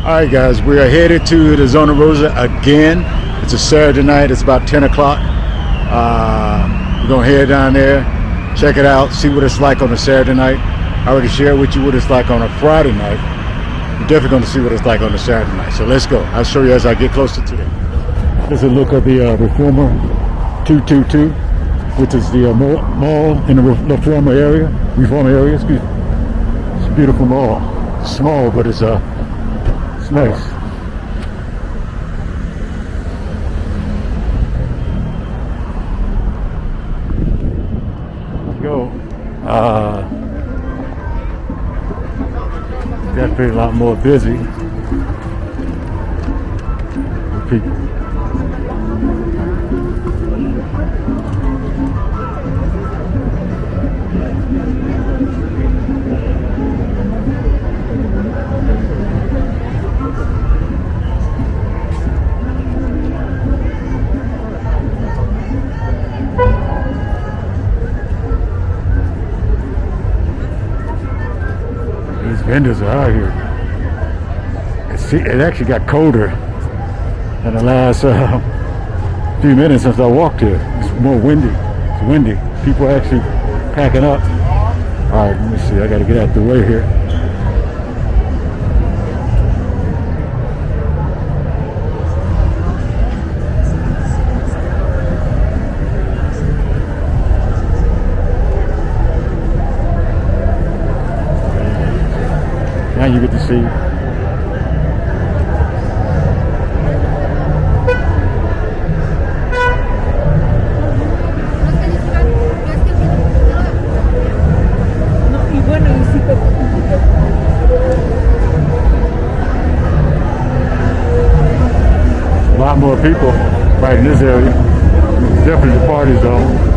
All right, guys, we are headed to the Zona Rosa again. It's a Saturday night. It's about 10 o'clock. We're going to head down there, check it out, see what it's like on a Saturday night. I already shared with you what it's like on a Friday night. We're definitely going to see what it's like on a Saturday night. So let's go. I'll show you as I get closer to it. Here's a look at the Reformer 222, which is the mall in the Reformer area. Excuse me. It's a beautiful mall. It's small, but it's nice. Let's go. Definitely a lot more busy with people. Vendors are out here. It actually got colder in the last few minutes since I walked here. It's more windy. It's windy. People are actually packing up. All right, let me see. I got to get out the way here. Now you get to see. A lot more people right in this area. It's definitely the party zone.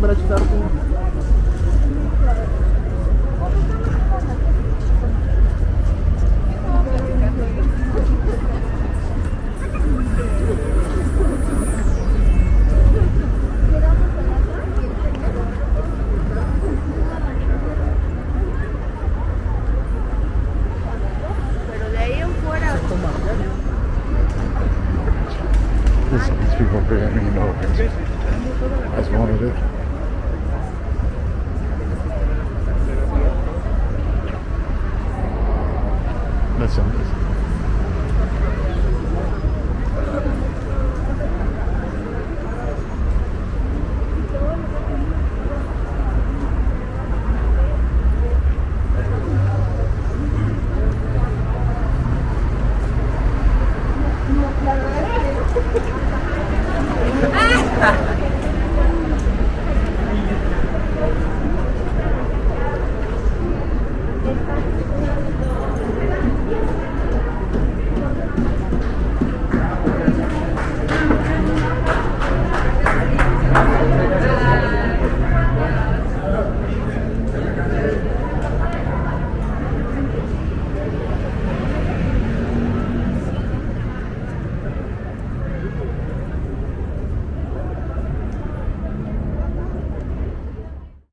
para chutarte. These people barely know. That's one of it.